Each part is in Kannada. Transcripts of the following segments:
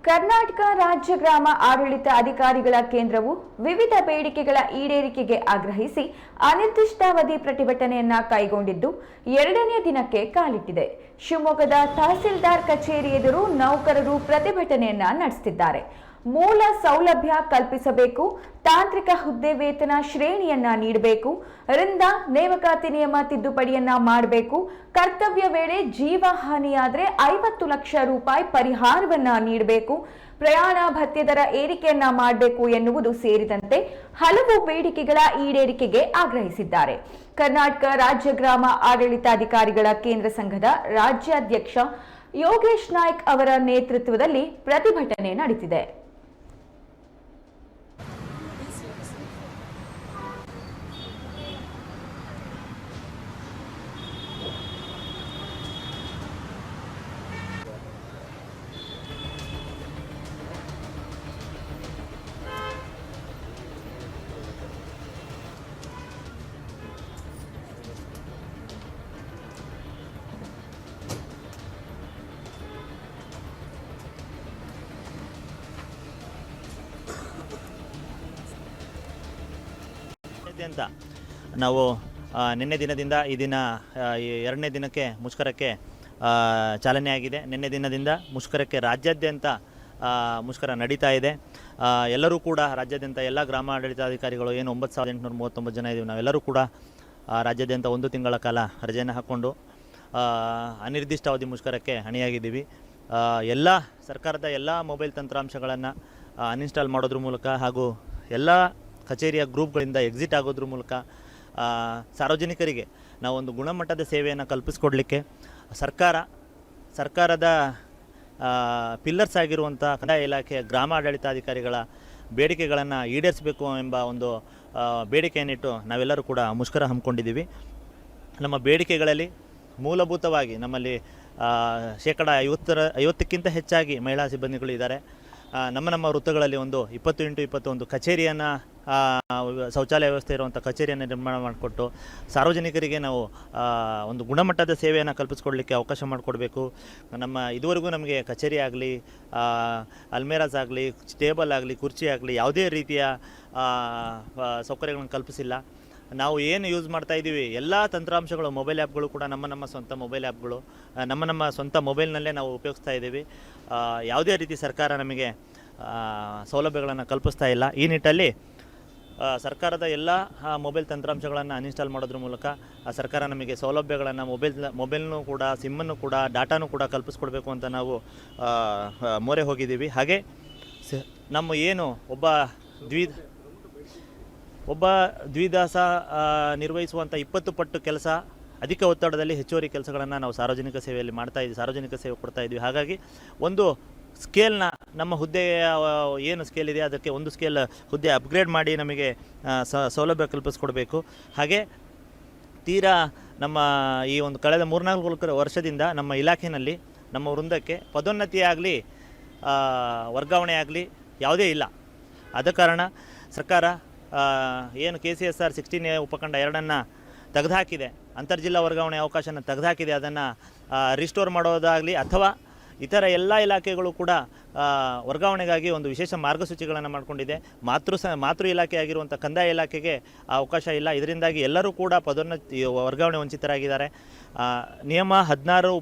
ಕರ್ನಾಟಕ ರಾಜ್ಯ ಗ್ರಾಮ ಆಡಳಿತ ಅಧಿಕಾರಿಗಳ ಕೇಂದ್ರವು ವಿವಿಧ ಬೇಡಿಕೆಗಳ ಈಡೇರಿಕೆಗೆ ಆಗ್ರಹಿಸಿ ಅನಿರ್ದಿಷ್ಟಾವಧಿ ಪ್ರತಿಭಟನೆಯನ್ನ ಕೈಗೊಂಡಿದ್ದು ಎರಡನೇ ದಿನಕ್ಕೆ ಕಾಲಿಟ್ಟಿದೆ. ಶಿವಮೊಗ್ಗದ ತಹಸೀಲ್ದಾರ್ ಕಚೇರಿ ಎದುರು ನೌಕರರು ಪ್ರತಿಭಟನೆಯನ್ನ ನಡೆಸುತ್ತಿದ್ದಾರೆ. ಮೂಲ ಸೌಲಭ್ಯ ಕಲ್ಪಿಸಬೇಕು, ತಾಂತ್ರಿಕ ಹುದ್ದೆ ವೇತನ ಶ್ರೇಣಿಯನ್ನ ನೀಡಬೇಕು, ರಿಂದ ನೇಮಕಾತಿ ನಿಯಮ ತಿದ್ದುಪಡಿಯನ್ನ ಮಾಡಬೇಕು, ಕರ್ತವ್ಯ ವೇಳೆ ಜೀವ ಹಾನಿಯಾದರೆ 50 ಲಕ್ಷ ರೂಪಾಯಿ ಪರಿಹಾರವನ್ನ ನೀಡಬೇಕು, ಪ್ರಯಾಣ ಭತ್ಯೆ ದರ ಏರಿಕೆಯನ್ನ ಮಾಡಬೇಕು ಎನ್ನುವುದು ಸೇರಿದಂತೆ ಹಲವು ಬೇಡಿಕೆಗಳ ಈಡೇರಿಕೆಗೆ ಆಗ್ರಹಿಸಿದ್ದಾರೆ. ಕರ್ನಾಟಕ ರಾಜ್ಯ ಗ್ರಾಮ ಆಡಳಿತಾಧಿಕಾರಿಗಳ ಕೇಂದ್ರ ಸಂಘದ ರಾಜ್ಯಾಧ್ಯಕ್ಷ ಯೋಗೇಶ್ ನಾಯ್ಕ್ ಅವರ ನೇತೃತ್ವದಲ್ಲಿ ಪ್ರತಿಭಟನೆ ನಡೆದಿದೆ. ಅಂತ ನಾವು ನಿನ್ನೆ ದಿನದಿಂದ ಈ ದಿನ ಎರಡನೇ ದಿನಕ್ಕೆ ಮುಷ್ಕರಕ್ಕೆ ಚಾಲನೆ ಆಗಿದೆ. ನಿನ್ನೆ ದಿನದಿಂದ ಮುಷ್ಕರಕ್ಕೆ ರಾಜ್ಯಾದ್ಯಂತ ಮುಷ್ಕರ ನಡೀತಾ ಇದೆ. ಎಲ್ಲರೂ ಕೂಡ ರಾಜ್ಯಾದ್ಯಂತ ಎಲ್ಲ ಗ್ರಾಮ ಆಡಳಿತಾಧಿಕಾರಿಗಳು ಏನು 9839 ಜನ ಇದ್ದೀವಿ, ನಾವೆಲ್ಲರೂ ಕೂಡ ರಾಜ್ಯಾದ್ಯಂತ 1 ತಿಂಗಳ ಕಾಲ ರಜೆಯನ್ನು ಹಾಕ್ಕೊಂಡು ಅನಿರ್ದಿಷ್ಟಾವಧಿ ಮುಷ್ಕರಕ್ಕೆ ಅಣಿಯಾಗಿದ್ದೀವಿ. ಎಲ್ಲ ಸರ್ಕಾರದ ಎಲ್ಲ ಮೊಬೈಲ್ ತಂತ್ರಾಂಶಗಳನ್ನು ಅನ್ಇನ್ಸ್ಟಾಲ್ ಮಾಡೋದ್ರ ಮೂಲಕ ಹಾಗೂ ಎಲ್ಲ ಕಚೇರಿಯ ಗ್ರೂಪ್ಗಳಿಂದ ಎಕ್ಸಿಟ್ ಆಗೋದ್ರ ಮೂಲಕ ಸಾರ್ವಜನಿಕರಿಗೆ ನಾವೊಂದು ಗುಣಮಟ್ಟದ ಸೇವೆಯನ್ನು ಕಲ್ಪಿಸಿಕೊಡಲಿಕ್ಕೆ ಸರ್ಕಾರದ ಪಿಲ್ಲರ್ಸ್ ಆಗಿರುವಂಥ ಕಂದಾಯ ಇಲಾಖೆಯ ಗ್ರಾಮ ಆಡಳಿತಾಧಿಕಾರಿಗಳ ಬೇಡಿಕೆಗಳನ್ನು ಈಡೇರಿಸಬೇಕು ಎಂಬ ಒಂದು ಬೇಡಿಕೆಯನ್ನಿಟ್ಟು ನಾವೆಲ್ಲರೂ ಕೂಡ ಮುಷ್ಕರ ಹಮ್ಮಿಕೊಂಡಿದ್ದೀವಿ. ನಮ್ಮ ಬೇಡಿಕೆಗಳಲ್ಲಿ ಮೂಲಭೂತವಾಗಿ ನಮ್ಮಲ್ಲಿ 50% ಹೆಚ್ಚಾಗಿ ಮಹಿಳಾ ಸಿಬ್ಬಂದಿಗಳು ಇದ್ದಾರೆ. ನಮ್ಮ ವೃತ್ತಗಳಲ್ಲಿ ಒಂದು 20x21 ಕಚೇರಿಯನ್ನು ಶೌಚಾಲಯ ವ್ಯವಸ್ಥೆ ಇರುವಂಥ ಕಚೇರಿಯನ್ನು ನಿರ್ಮಾಣ ಮಾಡಿಕೊಟ್ಟು ಸಾರ್ವಜನಿಕರಿಗೆ ನಾವು ಒಂದು ಗುಣಮಟ್ಟದ ಸೇವೆಯನ್ನು ಕಲ್ಪಿಸ್ಕೊಡ್ಲಿಕ್ಕೆ ಅವಕಾಶ ಮಾಡಿಕೊಡ್ಬೇಕು. ಇದುವರೆಗೂ ನಮಗೆ ಕಚೇರಿ ಆಗಲಿ, ಅಲ್ಮೇರಾಸ್ ಆಗಲಿ, ಟೇಬಲ್ ಆಗಲಿ, ಕುರ್ಚಿ ಆಗಲಿ ಯಾವುದೇ ರೀತಿಯ ಸೌಕರ್ಯಗಳನ್ನು ಕಲ್ಪಿಸಿಲ್ಲ. ನಾವು ಏನು ಯೂಸ್ ಮಾಡ್ತಾ ಇದ್ದೀವಿ ಎಲ್ಲ ತಂತ್ರಾಂಶಗಳು, ಮೊಬೈಲ್ ಆ್ಯಪ್ಗಳು ಕೂಡ ನಮ್ಮ ಸ್ವಂತ ಮೊಬೈಲ್ ಆ್ಯಪ್ಗಳು, ನಮ್ಮ ಸ್ವಂತ ಮೊಬೈಲ್ನಲ್ಲೇ ನಾವು ಉಪಯೋಗಿಸ್ತಾ ಇದ್ದೀವಿ. ಯಾವುದೇ ರೀತಿ ಸರ್ಕಾರ ನಮಗೆ ಸೌಲಭ್ಯಗಳನ್ನು ಕಲ್ಪಿಸ್ತಾ ಇಲ್ಲ. ಈ ನಿಟ್ಟಲ್ಲಿ ಸರ್ಕಾರದ ಎಲ್ಲ ಮೊಬೈಲ್ ತಂತ್ರಾಂಶಗಳನ್ನು ಅನ್ಇನ್ಸ್ಟಾಲ್ ಮಾಡೋದ್ರ ಮೂಲಕ ಸರ್ಕಾರ ನಮಗೆ ಸೌಲಭ್ಯಗಳನ್ನು ಮೊಬೈಲ್ನೂ ಕೂಡ, ಸಿಮ್ಮನ್ನು ಕೂಡ, ಡಾಟಾನೂ ಕೂಡ ಕಲ್ಪಿಸ್ಕೊಡ್ಬೇಕು ಅಂತ ನಾವು ಮೊರೆ ಹೋಗಿದ್ದೀವಿ. ಹಾಗೆ ನಮ್ಮ ಏನು ಒಬ್ಬ ದ್ವಿದಾಸ ನಿರ್ವಹಿಸುವಂಥ 20 ಪಟ್ಟು ಕೆಲಸ, ಅಧಿಕ ಒತ್ತಡದಲ್ಲಿ ಹೆಚ್ಚುವರಿ ಕೆಲಸಗಳನ್ನು ನಾವು ಸಾರ್ವಜನಿಕ ಸೇವೆಯಲ್ಲಿ ಸಾರ್ವಜನಿಕ ಸೇವೆ ಕೊಡ್ತಾ ಇದ್ವಿ. ಹಾಗಾಗಿ ಒಂದು ಸ್ಕೇಲ್ನ ನಮ್ಮ ಹುದ್ದೆಯ ಏನು ಸ್ಕೇಲ್ ಇದೆ ಅದಕ್ಕೆ ಒಂದು ಸ್ಕೇಲ್ ಹುದ್ದೆ ಅಪ್ಗ್ರೇಡ್ ಮಾಡಿ ನಮಗೆ ಸೌಲಭ್ಯ ಕಲ್ಪಿಸ್ಕೊಡ್ಬೇಕು. ಹಾಗೆ ತೀರಾ ನಮ್ಮ ಈ ಒಂದು ಕಳೆದ 3-4 ವರ್ಷದಿಂದ ನಮ್ಮ ಇಲಾಖೆಯಲ್ಲಿ ನಮ್ಮ ವೃಂದಕ್ಕೆ ಪದೋನ್ನತಿ ಆಗಲಿ ವರ್ಗಾವಣೆ ಆಗಲಿ ಯಾವುದೇ ಇಲ್ಲ. ಆದ ಕಾರಣ ಸರ್ಕಾರ ಏನು KCSR 16A ಉಪಖಂಡ 2 ತೆಗೆದುಹಾಕಿದೆ, ಅಂತರ್ಜಿಲ್ಲಾ ವರ್ಗಾವಣೆ ಅವಕಾಶನ ತೆಗೆದುಹಾಕಿದೆ, ಅದನ್ನು ರಿಸ್ಟೋರ್ ಮಾಡೋದಾಗಲಿ ಅಥವಾ ಇತರ ಎಲ್ಲ ಇಲಾಖೆಗಳು ಕೂಡ ವರ್ಗಾವಣೆಗಾಗಿ ಒಂದು ವಿಶೇಷ ಮಾರ್ಗಸೂಚಿಗಳನ್ನು ಮಾಡಿಕೊಂಡಿದೆ. ಮಾತೃ ಇಲಾಖೆ ಆಗಿರುವಂಥ ಕಂದಾಯ ಇಲಾಖೆಗೆ ಅವಕಾಶ ಇಲ್ಲ. ಇದರಿಂದಾಗಿ ಎಲ್ಲರೂ ಕೂಡ ಪದೋನ್ನತಿ ವರ್ಗಾವಣೆ ವಂಚಿತರಾಗಿದ್ದಾರೆ. ನಿಯಮ 16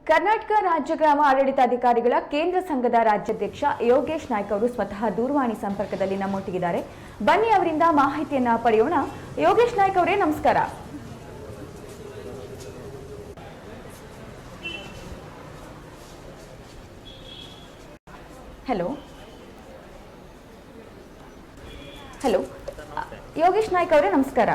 ಕರ್ನಾಟಕ ರಾಜ್ಯ ಗ್ರಾಮ ಆಡಳಿತಾಧಿಕಾರಿಗಳ ಕೇಂದ್ರ ಸಂಘದ ರಾಜ್ಯಾಧ್ಯಕ್ಷ ಯೋಗೇಶ್ ನಾಯ್ಕ್ ಅವರು ಸ್ವತಃ ದೂರವಾಣಿ ಸಂಪರ್ಕದಲ್ಲಿ ನಮ್ಮೊಟ್ಟಿಗಿದ್ದಾರೆ. ಬನ್ನಿ ಅವರಿಂದ ಮಾಹಿತಿಯನ್ನ ಪಡೆಯೋಣ. ಯೋಗೇಶ್ ನಾಯ್ಕ್ ಅವರೇ, ನಮಸ್ಕಾರ. ಹಲೋ ಯೋಗೇಶ್ ನಾಯ್ಕ್ ಅವರೇ, ನಮಸ್ಕಾರ.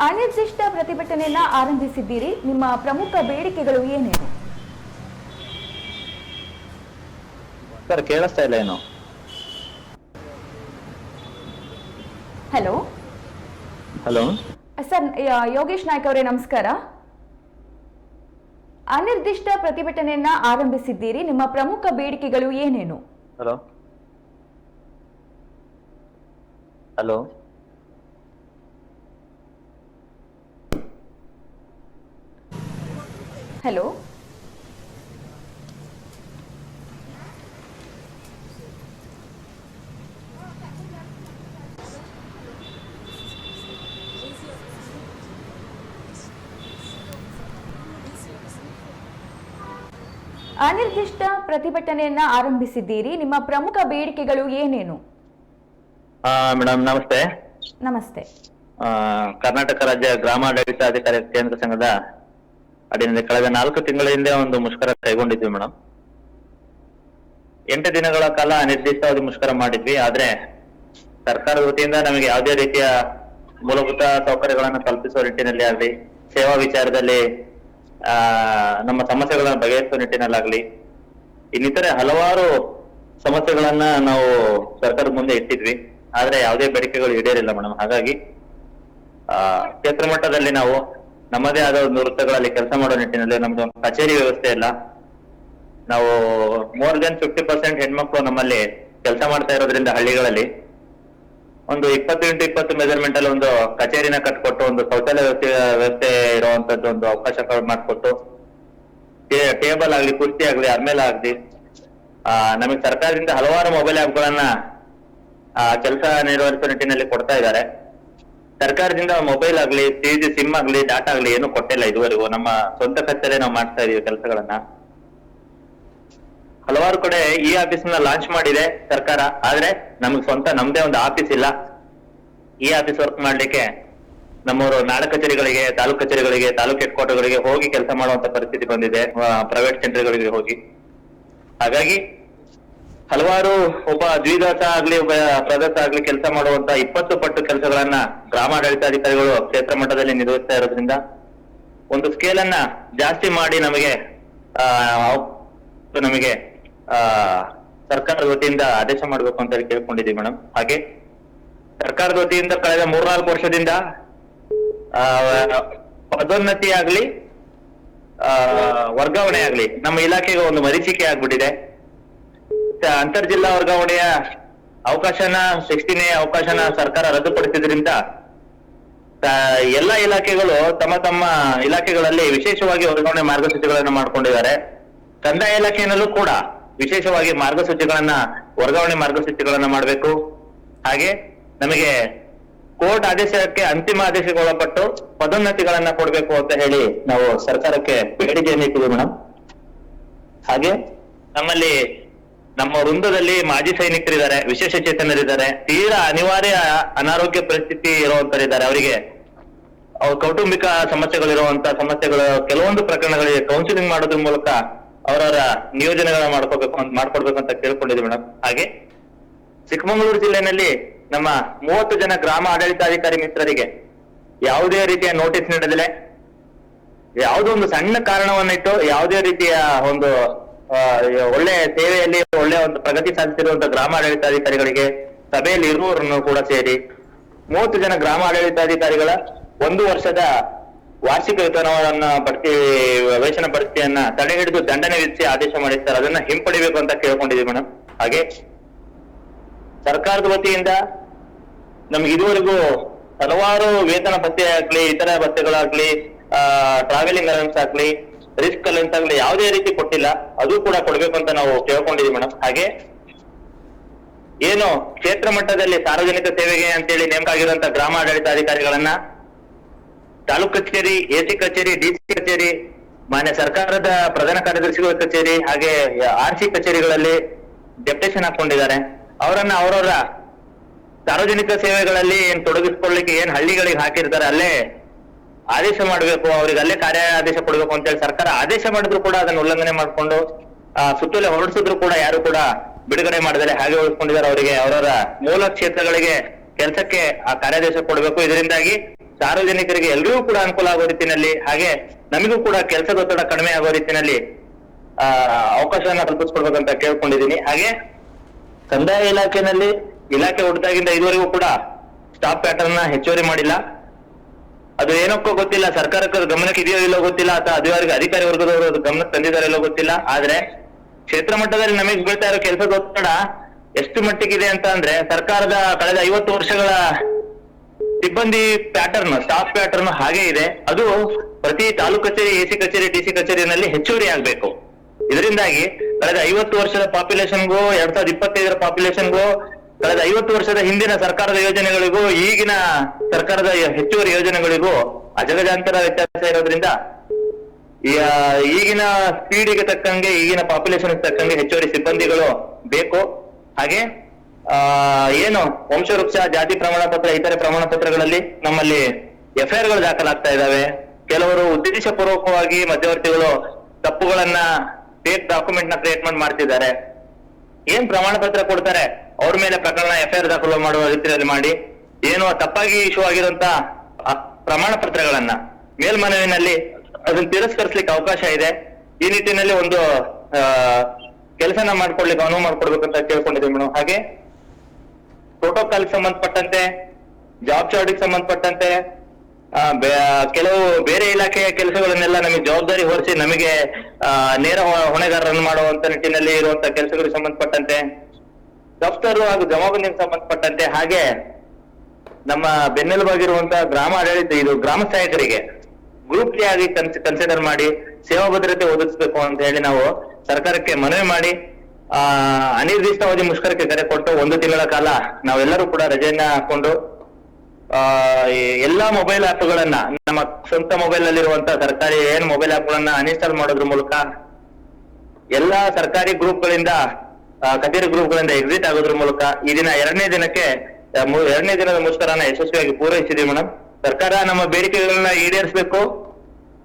ಅನಿರ್ದಿಷ್ಟ ಪ್ರತಿಭಟನೆಯನ್ನ ಆರಂಭಿಸಿದ್ದೀರಿ, ನಿಮ್ಮ ಪ್ರಮುಖ ಬೇಡಿಕೆಗಳು ಏನೇನು? ಸರ್, ಕೇಳಿಸ್ತಾ ಇಲ್ಲ ಏನು? ಹಲೋ ಸರ್, ಯೋಗೇಶ್ ನಾಯ್ಕ್ ಅವರೇ, ನಮಸ್ಕಾರ. ಅನಿರ್ದಿಷ್ಟ ಪ್ರತಿಭಟನೆಯನ್ನ ಆರಂಭಿಸಿದ್ದೀರಿ, ನಿಮ್ಮ ಪ್ರಮುಖ ಬೇಡಿಕೆಗಳು ಏನೇನು? Hello hello. ಅನಿರ್ದಿಷ್ಟ ಪ್ರತಿಭಟನೆಯನ್ನ ಆರಂಭಿಸಿದ್ದೀರಿ. ನಿಮ್ಮ ಪ್ರಮುಖ ಬೇಡಿಕೆಗಳು ಏನೇನು? ಮೇಡಮ್ ನಮಸ್ತೆ. ನಮಸ್ತೆ. ಕರ್ನಾಟಕ ರಾಜ್ಯ ಗ್ರಾಮಾಡಳಿತಾಧಿಕಾರಿ ಕೇಂದ್ರ ಸಂಘದ ಅಡಿಯಲ್ಲಿ ಕಳೆದ 4 ತಿಂಗಳ ಹಿಂದೆ ಒಂದು ಮುಷ್ಕರ ಕೈಗೊಂಡಿದ್ವಿ ಮೇಡಮ್. 8 ದಿನಗಳ ಕಾಲ ನಿರ್ದಿಷ್ಟವಾದ ಮುಷ್ಕರ ಮಾಡಿದ್ವಿ. ಆದ್ರೆ ಸರ್ಕಾರದ ವತಿಯಿಂದ ನಮಗೆ ಯಾವುದೇ ರೀತಿಯ ಮೂಲಭೂತ ಸೌಕರ್ಯಗಳನ್ನು ಕಲ್ಪಿಸುವ ನಿಟ್ಟಿನಲ್ಲಿ ಆಗಲಿ, ಸೇವಾ ವಿಚಾರದಲ್ಲಿ ನಮ್ಮ ಸಮಸ್ಯೆಗಳನ್ನು ಬಗೆಹರಿಸುವ ನಿಟ್ಟಿನಲ್ಲಾಗ್ಲಿ, ಇನ್ನಿತರೆ ಹಲವಾರು ಸಮಸ್ಯೆಗಳನ್ನ ನಾವು ಸರ್ಕಾರದ ಮುಂದೆ ಇಟ್ಟಿದ್ವಿ. ಆದ್ರೆ ಯಾವುದೇ ಬೇಡಿಕೆಗಳು ಈಡೇರಿಲ್ಲ ಮೇಡಮ್. ಹಾಗಾಗಿ ಕ್ಷೇತ್ರ ಮಟ್ಟದಲ್ಲಿ ನಾವು ನಮ್ಮದೇ ಆದ ಒಂದು ವೃತ್ತಗಳಲ್ಲಿ ಕೆಲಸ ಮಾಡೋ ನಿಟ್ಟಿನಲ್ಲಿ ನಮ್ದು ಒಂದು ಕಚೇರಿ ವ್ಯವಸ್ಥೆ ಇಲ್ಲ. ನಾವು ಮೋರ್ ದೆನ್ 50% ಹೆಣ್ಮಕ್ಳು ನಮ್ಮಲ್ಲಿ ಕೆಲಸ ಮಾಡ್ತಾ ಇರೋದ್ರಿಂದ ಹಳ್ಳಿಗಳಲ್ಲಿ ಒಂದು 20x20 ಮೆಜರ್ಮೆಂಟ್ ಅಲ್ಲಿ ಒಂದು ಕಚೇರಿನ ಕಟ್ಕೊಟ್ಟು, ಒಂದು ಶೌಚಾಲಯ ವ್ಯವಸ್ಥೆ ಇರುವಂತದ್ದು ಒಂದು ಅವಕಾಶ ಮಾಡಿಕೊಟ್ಟು, ಟೇಬಲ್ ಆಗ್ಲಿ, ಕುರ್ಚಿ ಆಗ್ಲಿ, ಅರ್ಮೇಲ ಆಗ್ಲಿ, ನಮಗೆ ಸರ್ಕಾರದಿಂದ ಹಲವಾರು ಮೊಬೈಲ್ ಆ್ಯಪ್ಗಳನ್ನ ಕೆಲಸ ನಿರ್ವಹಿಸುವ ನಿಟ್ಟಿನಲ್ಲಿ ಕೊಡ್ತಾ ಇದ್ದಾರೆ. ಸರ್ಕಾರದಿಂದ ಮೊಬೈಲ್ ಆಗ್ಲಿ, 3G ಸಿಮ್ ಆಗ್ಲಿ, ಡಾಟಾ ಆಗ್ಲಿ ಏನು ಕೊಟ್ಟಿಲ್ಲ ಇದುವರೆಗೂ. ನಮ್ಮ ಸ್ವಂತ ಖರ್ಚಲ್ಲೇ ನಾವು ಮಾಡ್ತಾ ಇದೀವಿ ಕೆಲಸಗಳನ್ನ. ಹಲವಾರು ಕಡೆ ಈ ಆಫೀಸ್ ನ ಲಾಂಚ್ ಮಾಡಿದೆ ಸರ್ಕಾರ, ಆದ್ರೆ ನಮ್ಗೆ ಸ್ವಂತ ನಮ್ದೇ ಒಂದು ಆಫೀಸ್ ಇಲ್ಲ. ಈ ಆಫೀಸ್ ವರ್ಕ್ ಮಾಡ್ಲಿಕ್ಕೆ ನಮ್ಮವರು ನಾಡ ಕಚೇರಿಗಳಿಗೆ, ತಾಲೂಕ್ ಕಚೇರಿಗಳಿಗೆ, ತಾಲೂಕ್ ಹೆಡ್ ಕ್ವಾರ್ಟರ್ಗಳಿಗೆ ಹೋಗಿ ಕೆಲಸ ಮಾಡುವಂತ ಪರಿಸ್ಥಿತಿ ಬಂದಿದೆ, ಪ್ರೈವೇಟ್ ಸೆಂಟರ್ಗಳಿಗೆ ಹೋಗಿ. ಹಾಗಾಗಿ ಹಲವಾರು ಒಬ್ಬ ದ್ವಿದಾಸ ಆಗ್ಲಿ, ಒಬ್ಬ ಪ್ರದಾಸ ಆಗ್ಲಿ ಕೆಲಸ ಮಾಡುವಂತ 20 ಪಟ್ಟು ಕೆಲಸಗಳನ್ನ ಗ್ರಾಮಾಡಳಿತಾಧಿಕಾರಿಗಳು ಕ್ಷೇತ್ರ ಮಟ್ಟದಲ್ಲಿ ನಿರ್ವಹಿಸ್ತಾ ಇರೋದ್ರಿಂದ ಒಂದು ಸ್ಕೇಲ್ ಅನ್ನ ಜಾಸ್ತಿ ಮಾಡಿ ನಮಗೆ ಸರ್ಕಾರದ ವತಿಯಿಂದ ಆದೇಶ ಮಾಡಬೇಕು ಅಂತ ಹೇಳಿ ಕೇಳ್ಕೊಂಡಿದ್ದೀವಿ ಮೇಡಮ್. ಹಾಗೆ ಸರ್ಕಾರದ ವತಿಯಿಂದ ಕಳೆದ 3-4 ವರ್ಷದಿಂದ ಪದೋನ್ನತಿ ಆಗ್ಲಿ, ವರ್ಗಾವಣೆ ಆಗ್ಲಿ ನಮ್ಮ ಇಲಾಖೆಗೆ ಒಂದು ಮರೀಚಿಕೆ ಆಗ್ಬಿಟ್ಟಿದೆ. ಅಂತರ್ಜಿಲ್ಲಾ ವರ್ಗಾವಣೆಯ ಅವಕಾಶನ 16ನೇ ಅವಕಾಶನ ಸರ್ಕಾರ ರದ್ದುಪಡಿಸಿದ್ರಿಂದ ಎಲ್ಲಾ ಇಲಾಖೆಗಳು ತಮ್ಮ ಇಲಾಖೆಗಳಲ್ಲಿ ವಿಶೇಷವಾಗಿ ವರ್ಗಾವಣೆ ಮಾರ್ಗಸೂಚಿಗಳನ್ನ ಮಾಡ್ಕೊಂಡಿದ್ದಾರೆ. ಕಂದಾಯ ಇಲಾಖೆಯಲ್ಲೂ ಕೂಡ ವಿಶೇಷವಾಗಿ ವರ್ಗಾವಣೆ ಮಾರ್ಗಸೂಚಿಗಳನ್ನ ಮಾಡಬೇಕು. ಹಾಗೆ ನಮಗೆ ಕೋರ್ಟ್ ಆದೇಶಕ್ಕೆ ಅಂತಿಮ ಆದೇಶಕ್ಕೆ ಒಳಪಟ್ಟು ಪದೋನ್ನತಿಗಳನ್ನ ಕೊಡ್ಬೇಕು ಅಂತ ಹೇಳಿ ನಾವು ಸರ್ಕಾರಕ್ಕೆ ಬೇಡಿಕೆಯನ್ನು ಇಟ್ಟಿದ್ದೀವಿ ಮೇಡಮ್. ಹಾಗೆ ನಮ್ಮಲ್ಲಿ ನಮ್ಮ ವೃಂದದಲ್ಲಿ ಮಾಜಿ ಸೈನಿಕರಿದ್ದಾರೆ, ವಿಶೇಷ ಚೇತನರಿದ್ದಾರೆ, ತೀರಾ ಅನಿವಾರ್ಯ ಅನಾರೋಗ್ಯ ಪರಿಸ್ಥಿತಿ ಇರುವಂತರಿದ್ದಾರೆ. ಅವರಿಗೆ ಕೌಟುಂಬಿಕ ಸಮಸ್ಯೆಗಳು ಕೆಲವೊಂದು ಪ್ರಕರಣಗಳಿಗೆ ಕೌನ್ಸಿಲಿಂಗ್ ಮಾಡೋದ್ರ ಮೂಲಕ ಅವರವರ ನಿಯೋಜನೆಗಳನ್ನ ಮಾಡ್ಕೊಡ್ಬೇಕು ಅಂತ ಕೇಳ್ಕೊಂಡಿದ್ದೀವಿ ಮೇಡಮ್. ಹಾಗೆ ಚಿಕ್ಕಮಗಳೂರು ಜಿಲ್ಲೆನಲ್ಲಿ ನಮ್ಮ 30 ಜನ ಗ್ರಾಮ ಆಡಳಿತಾಧಿಕಾರಿ ಮಿತ್ರರಿಗೆ ಯಾವುದೇ ರೀತಿಯ ನೋಟಿಸ್ ನೀಡದಲೆ, ಯಾವುದೋ ಒಂದು ಸಣ್ಣ ಕಾರಣವನ್ನಿಟ್ಟು ಯಾವುದೇ ರೀತಿಯ ಒಂದು ಒಳ್ಳೆ ಸೇವೆಯಲ್ಲಿ ಒಳ್ಳೆ ಒಂದು ಪ್ರಗತಿ ಸಾಧಿಸಿರುವಂತಹ ಗ್ರಾಮ ಆಡಳಿತಾಧಿಕಾರಿಗಳಿಗೆ ಸಭೆಯಲ್ಲಿ ಇರುವವರನ್ನು ಕೂಡ ಸೇರಿ 30 ಜನ ಗ್ರಾಮ ಆಡಳಿತಾಧಿಕಾರಿಗಳ 1 ವರ್ಷದ ವಾರ್ಷಿಕ ವೇತನವನ್ನ ವೇತನ ಬಡ್ತಿಯನ್ನ ತಡೆ ಹಿಡಿದು ದಂಡನೆ ವಿಧಿಸಿ ಆದೇಶ ಮಾಡಿರ್ತಾರೆ. ಅದನ್ನ ಹಿಂಪಡಿಬೇಕು ಅಂತ ಕೇಳ್ಕೊಂಡಿದ್ದೀವಿ ಮೇಡಮ್. ಹಾಗೆ ಸರ್ಕಾರದ ವತಿಯಿಂದ ನಮ್ಗೆ ಇದುವರೆಗೂ ಹಲವಾರು ವೇತನ ಭತ್ಯೆ ಆಗ್ಲಿ, ಇತರ ಭತ್ಯೆಗಳಾಗ್ಲಿ, ಟ್ರಾವೆಲಿಂಗ್ ಅಲೌನ್ಸ್ ಆಗ್ಲಿ, ರಿಸ್ಕ್ ಅಲೌನ್ಸ್ ಆಗ್ಲಿ ಯಾವುದೇ ರೀತಿ ಕೊಟ್ಟಿಲ್ಲ. ಅದು ಕೂಡ ಕೊಡ್ಬೇಕು ಅಂತ ನಾವು ಕೇಳ್ಕೊಂಡಿದೀವಿ ಮೇಡಮ್. ಹಾಗೆ ಏನು ಕ್ಷೇತ್ರ ಮಟ್ಟದಲ್ಲಿ ಸಾರ್ವಜನಿಕ ಸೇವೆಗೆ ಅಂತೇಳಿ ನೇಮಕ ಆಗಿರುವಂತಹ ಗ್ರಾಮ ಆಡಳಿತಾಧಿಕಾರಿಗಳನ್ನ ತಾಲೂಕ್ ಕಚೇರಿ, ಎಸಿ ಕಚೇರಿ, ಡಿಸಿ ಕಚೇರಿ, ಮಾನ್ಯ ಸರ್ಕಾರದ ಪ್ರಧಾನ ಕಾರ್ಯದರ್ಶಿಗಳ ಕಚೇರಿ, ಹಾಗೆ RC ಕಚೇರಿಗಳಲ್ಲಿ ಡೆಪ್ಯುಟೇಷನ್ ಹಾಕೊಂಡಿದ್ದಾರೆ. ಅವರನ್ನ ಅವರವರ ಸಾರ್ವಜನಿಕ ಸೇವೆಗಳಲ್ಲಿ ಏನ್ ತೊಡಗಿಸ್ಕೊಳ್ಳಿಕ್ಕೆ ಏನ್ ಹಳ್ಳಿಗಳಿಗೆ ಹಾಕಿರ್ತಾರೆ ಅಲ್ಲೇ ಆದೇಶ ಮಾಡಬೇಕು, ಅವ್ರಿಗೆ ಅಲ್ಲೇ ಕಾರ್ಯ ಆದೇಶ ಕೊಡ್ಬೇಕು ಅಂತೇಳಿ ಸರ್ಕಾರ ಆದೇಶ ಮಾಡಿದ್ರು ಕೂಡ ಅದನ್ನ ಉಲ್ಲಂಘನೆ ಮಾಡ್ಕೊಂಡು ಸುತ್ತೋಲೆ ಹೊರಡಿಸಿದ್ರು ಕೂಡ ಯಾರು ಕೂಡ ಬಿಡುಗಡೆ ಮಾಡಿದರೆ ಹಾಗೆ ಉಳಿಸ್ಕೊಂಡಿದ್ದಾರೆ. ಅವರಿಗೆ ಅವರವರ ಮೂಲ ಕ್ಷೇತ್ರಗಳಿಗೆ ಕೆಲಸಕ್ಕೆ ಆ ಕಾರ್ಯಾದೇಶ ಕೊಡಬೇಕು. ಇದರಿಂದಾಗಿ ಸಾರ್ವಜನಿಕರಿಗೆ ಎಲ್ರಿಗೂ ಕೂಡ ಅನುಕೂಲ ಆಗೋ ರೀತಿಯಲ್ಲಿ, ಹಾಗೆ ನಮಗೂ ಕೂಡ ಕೆಲಸದ ಒತ್ತಡ ಕಡಿಮೆ ಆಗೋ ರೀತಿಯಲ್ಲಿ ಅವಕಾಶವನ್ನ ಕಲ್ಪಿಸ್ಕೊಡ್ಬೇಕಂತ ಕೇಳ್ಕೊಂಡಿದ್ದೀನಿ. ಹಾಗೆ ಕಂದಾಯ ಇಲಾಖೆಯಲ್ಲಿ ಇಲಾಖೆ ಹುಟ್ಟಿದಾಗಿಂದ ಇದುವರೆಗೂ ಕೂಡ ಸ್ಟಾಫ್ ಪ್ಯಾಟರ್ನ್ ಹೆಚ್ಚುವರಿ ಮಾಡಿಲ್ಲ. ಅದು ಏನಕ್ಕೋ ಗೊತ್ತಿಲ್ಲ, ಸರ್ಕಾರಕ್ಕೆ ಗಮನಕ್ಕೆ ಇದೆಯೋ ಇಲ್ಲೋ ಗೊತ್ತಿಲ್ಲ, ಅಥವಾ ಅಧಿಕಾರಿ ವರ್ಗದವರು ಗಮನಕ್ಕೆ ತಂದಿದ್ದಾರೆ ಇಲ್ಲೋ ಗೊತ್ತಿಲ್ಲ. ಆದ್ರೆ ಕ್ಷೇತ್ರ ಮಟ್ಟದಲ್ಲಿ ನಮಗೆ ಬೀಳ್ತಾ ಇರೋ ಕೆಲಸದ ಒತ್ತಡ ಎಷ್ಟು ಮಟ್ಟಿಗಿದೆ ಅಂತ ಅಂದ್ರೆ, ಸರ್ಕಾರದ ಕಳೆದ 50 ವರ್ಷಗಳ ಸಿಬ್ಬಂದಿ ಪ್ಯಾಟರ್ನ್, ಸ್ಟಾಫ್ ಪ್ಯಾಟರ್ನ್ ಹಾಗೆ ಇದೆ. ಅದು ಪ್ರತಿ ತಾಲೂಕು ಕಚೇರಿ, ಎಸಿ ಕಚೇರಿ, ಡಿಸಿ ಕಚೇರಿನಲ್ಲಿ ಹೆಚ್ಚುವರಿ ಆಗ್ಬೇಕು. ಇದರಿಂದಾಗಿ ಕಳೆದ 50 ವರ್ಷದ ಪಾಪ್ಯುಲೇಷನ್ಗೂ 2025ರ ಪಾಪ್ಯುಲೇಷನ್ಗೂ, ಕಳೆದ 50 ವರ್ಷದ ಹಿಂದಿನ ಸರ್ಕಾರದ ಯೋಜನೆಗಳಿಗೂ ಈಗಿನ ಸರ್ಕಾರದ ಹೆಚ್ಚುವರಿ ಯೋಜನೆಗಳಿಗೂ ಅಜಗಜಾಂತರ ವ್ಯತ್ಯಾಸ ಇರೋದ್ರಿಂದ ಈಗಿನ ಸ್ಪೀಡಿಗೆ ತಕ್ಕಂಗೆ, ಈಗಿನ ಪಾಪ್ಯುಲೇಷನ್ ತಕ್ಕಂಗೆ ಹೆಚ್ಚುವರಿ ಸಿಬ್ಬಂದಿಗಳು ಬೇಕು. ಹಾಗೆ ಏನು ವಂಶವೃಕ್ಷ, ಜಾತಿ ಪ್ರಮಾಣ ಪತ್ರ, ಇತರೆ ಪ್ರಮಾಣ ಪತ್ರಗಳಲ್ಲಿ ನಮ್ಮಲ್ಲಿ FIR ಗಳು ದಾಖಲಾಗ್ತಾ ಇದಾವೆ. ಕೆಲವರು ಉದ್ದೇಶಪೂರ್ವಕವಾಗಿ ಮಧ್ಯವರ್ತಿಗಳು ತಪ್ಪುಗಳನ್ನ, ಫೇಕ್ ಡಾಕ್ಯುಮೆಂಟ್ ನ ಕ್ರಿಯೇಟ್ ಮಾಡ್ತಿದ್ದಾರೆ. ಏನ್ ಪ್ರಮಾಣ ಪತ್ರ ಕೊಡ್ತಾರೆ ಅವ್ರ ಮೇಲೆ ಪ್ರಕರಣ FIR ದಾಖಲು ಮಾಡುವ ರೀತಿಯಲ್ಲಿ ಮಾಡಿ, ಏನು ತಪ್ಪಾಗಿ ಇಶ್ಯೂ ಆಗಿರುವಂತ ಪ್ರಮಾಣ ಪತ್ರಗಳನ್ನ ಮೇಲ್ಮನವಿನಲ್ಲಿ ಅದನ್ನ ತಿರಸ್ಕರಿಸಲಿಕ್ಕೆ ಅವಕಾಶ ಇದೆ. ಈ ನಿಟ್ಟಿನಲ್ಲಿ ಒಂದು ಕೆಲಸನ ಮಾಡ್ಕೊಡ್ಲಿಕ್ಕೆ ಅನುವು ಮಾಡ್ಕೊಡ್ಬೇಕಂತ ಕೇಳ್ಕೊಂಡಿದ್ದೀವಿ ಮೇಡಮ್. ಹಾಗೆ ಪ್ರೋಟೋಕಾಲ್ ಸಂಬಂಧಪಟ್ಟಂತೆ, ಜಾಬ್ ಚಾರ್ಟಿಗೆ ಸಂಬಂಧಪಟ್ಟಂತೆ ಕೆಲವು ಬೇರೆ ಇಲಾಖೆಯ ಕೆಲಸಗಳನ್ನೆಲ್ಲ ನಮಗೆ ಜವಾಬ್ದಾರಿ ಹೊರಿಸಿ ನಮಗೆ ನೇರ ಹೊಣೆಗಾರರನ್ನು ಮಾಡುವಂತ ನಿಟ್ಟಿನಲ್ಲಿ ಇರುವಂತಹ ಕೆಲಸಗಳಿಗೆ ಸಂಬಂಧಪಟ್ಟಂತೆ, ದಫ್ತರು ಹಾಗೂ ಜಮಾಬಂದಿಗೆ ಸಂಬಂಧಪಟ್ಟಂತೆ, ಹಾಗೆ ನಮ್ಮ ಬೆನ್ನೆಲುಬಾಗಿರುವಂತಹ ಗ್ರಾಮ ಆಡಳಿತ, ಇದು ಗ್ರಾಮ ಸಹಾಯಕರಿಗೆ ಗ್ರೂಪ್ ಡಿ ಆಗಿ ಕನ್ಸಿಡರ್ ಮಾಡಿ ಸೇವಾ ಭದ್ರತೆ ಒದಗಿಸಬೇಕು ಅಂತ ಹೇಳಿ ನಾವು ಸರ್ಕಾರಕ್ಕೆ ಮನವಿ ಮಾಡಿ ಅನಿರ್ದಿಷ್ಟಾವಧಿ ಮುಷ್ಕರಕ್ಕೆ ಕರೆ ಕೊಟ್ಟು 1 ತಿಂಗಳ ಕಾಲ ನಾವೆಲ್ಲರೂ ಕೂಡ ರಜೆಯನ್ನ ಹಾಕೊಂಡು ಎಲ್ಲಾ ಮೊಬೈಲ್ ಆಪ್ಗಳನ್ನ, ನಮ್ಮ ಸ್ವಂತ ಮೊಬೈಲ್ ನಲ್ಲಿರುವಂತಹ ಸರ್ಕಾರಿ ಮೊಬೈಲ್ ಆಪ್ಗಳನ್ನ ಅನ್ಇನ್ಸ್ಟಾಲ್ ಮಾಡೋದ್ರ ಮೂಲಕ ಎಲ್ಲಾ ಸರ್ಕಾರಿ ಗ್ರೂಪ್ಗಳಿಂದ, ಕಚೇರಿ ಗ್ರೂಪ್ಗಳಿಂದ ಎಕ್ಸಿಟ್ ಆಗೋದ್ರ ಮೂಲಕ ಈ ದಿನ 2ನೇ ದಿನದ ಮುಷ್ಕರನ ಯಶಸ್ವಿಯಾಗಿ ಪೂರೈಸಿದೀವಿ ಮೇಡಮ್. ಸರ್ಕಾರ ನಮ್ಮ ಬೇಡಿಕೆಗಳನ್ನ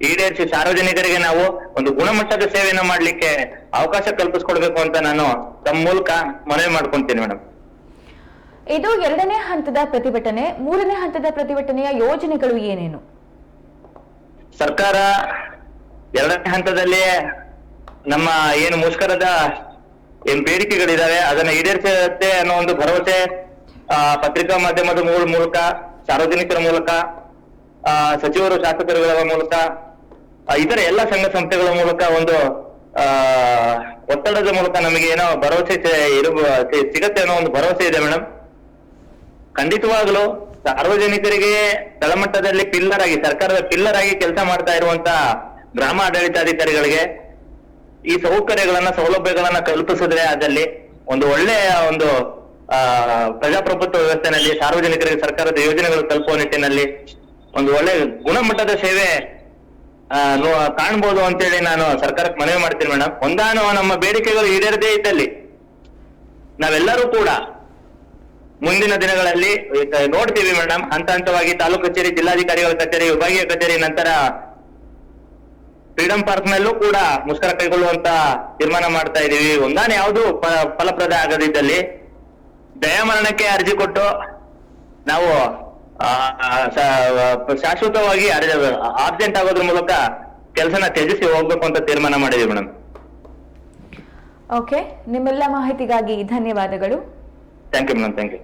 ಈಡೇರಿಸಿ ಸಾರ್ವಜನಿಕರಿಗೆ ನಾವು ಒಂದು ಗುಣಮಟ್ಟದ ಸೇವೆಯನ್ನ ಮಾಡ್ಲಿಕ್ಕೆ ಅವಕಾಶ ಕಲ್ಪಿಸ್ಕೊಡ್ಬೇಕು ಅಂತ ನಾನು ತಮ್ಮ ಮೂಲಕ ಮನವಿ ಮಾಡ್ಕೊಂತೀನಿ ಮೇಡಮ್. ಇದು 2ನೇ ಹಂತದ ಪ್ರತಿಭಟನೆ. 3ನೇ ಹಂತದ ಪ್ರತಿಭಟನೆಯ ಯೋಜನೆಗಳು ಏನೇನು? ಸರ್ಕಾರ 2ನೇ ಹಂತದಲ್ಲಿ ನಮ್ಮ ಏನು ಮುಷ್ಕರದ ಏನ್ ಬೇಡಿಕೆಗಳಿದಾವೆ ಅದನ್ನ ಈಡೇರಿಸುತ್ತೆ ಅನ್ನೋ ಒಂದು ಭರವಸೆ ಪತ್ರಿಕಾ ಮಾಧ್ಯಮದ ಮೂಲಕ, ಸಾರ್ವಜನಿಕರ ಮೂಲಕ, ಸಚಿವರು, ಶಾಸಕರುಗಳ ಮೂಲಕ, ಇತರ ಎಲ್ಲ ಸಂಘ ಸಂಸ್ಥೆಗಳ ಮೂಲಕ ಒಂದು ಒತ್ತಡದ ಮೂಲಕ ನಮಗೆ ಏನೋ ಭರವಸೆ ಸಿಗತ್ತೆ ಅನ್ನೋ ಒಂದು ಭರವಸೆ ಇದೆ ಮೇಡಮ್. ಖಂಡಿತವಾಗ್ಲೂ ಸಾರ್ವಜನಿಕರಿಗೆ ತಳಮಟ್ಟದಲ್ಲಿ ಸರ್ಕಾರದ ಪಿಲ್ಲರ್ ಆಗಿ ಕೆಲಸ ಮಾಡ್ತಾ ಇರುವಂತ ಗ್ರಾಮ ಆಡಳಿತಾಧಿಕಾರಿಗಳಿಗೆ ಈ ಸೌಲಭ್ಯಗಳನ್ನ ಕಲ್ಪಿಸಿದ್ರೆ ಅದಲ್ಲಿ ಒಂದು ಒಳ್ಳೆಯ ಒಂದು ಪ್ರಜಾಪ್ರಭುತ್ವ ವ್ಯವಸ್ಥೆನಲ್ಲಿ ಸಾರ್ವಜನಿಕರಿಗೆ ಸರ್ಕಾರದ ಯೋಜನೆಗಳು ತಲುಪುವ ನಿಟ್ಟಿನಲ್ಲಿ ಒಂದು ಒಳ್ಳೆ ಗುಣಮಟ್ಟದ ಸೇವೆ ಕಾಣ್ಬೋದು ಅಂತೇಳಿ ನಾನು ಸರ್ಕಾರಕ್ಕೆ ಮನವಿ ಮಾಡ್ತೀನಿ ಮೇಡಮ್. ಒಂದಾನು ನಮ್ಮ ಬೇಡಿಕೆಗಳು ಈಡೇರದೇ ಇದ್ದಲ್ಲಿ ನಾವೆಲ್ಲರೂ ಕೂಡ ಮುಂದಿನ ದಿನಗಳಲ್ಲಿ ನೋಡ್ತೀವಿ ಮೇಡಮ್. ಹಂತವಾಗಿ ತಾಲೂಕು ಕಚೇರಿ, ಜಿಲ್ಲಾಧಿಕಾರಿಗಳ ಕಚೇರಿ, ವಿಭಾಗೀಯ ಕಚೇರಿ, ನಂತರ ಫ್ರೀಡಂ ಪಾರ್ಕ್ ನಲ್ಲೂ ಕೂಡ ಮುಷ್ಕರ ಕೈಗೊಳ್ಳುವಂತ ತೀರ್ಮಾನ ಮಾಡ್ತಾ ಇದೀವಿ. ಒಂದಾನೆ ಯಾವುದು ಫಲಪ್ರದ ಆಗದಿದ್ದಲ್ಲಿ ದಯಾಮರಣಕ್ಕೆ ಅರ್ಜಿ ಕೊಟ್ಟು ನಾವು ಶಾಶ್ವತವಾಗಿ ಆಬ್ಸೆಂಟ್ ಆಗೋದ್ರ ಮೂಲಕ ಕೆಲಸನ ತ್ಯಜಿಸಿ ಹೋಗ್ಬೇಕು ಅಂತ ತೀರ್ಮಾನ ಮಾಡಿದೀವಿ ಮೇಡಮ್. ಓಕೆ, ನಿಮ್ಮೆಲ್ಲ ಮಾಹಿತಿಗಾಗಿ ಧನ್ಯವಾದಗಳು. Thank you madam. Thank you.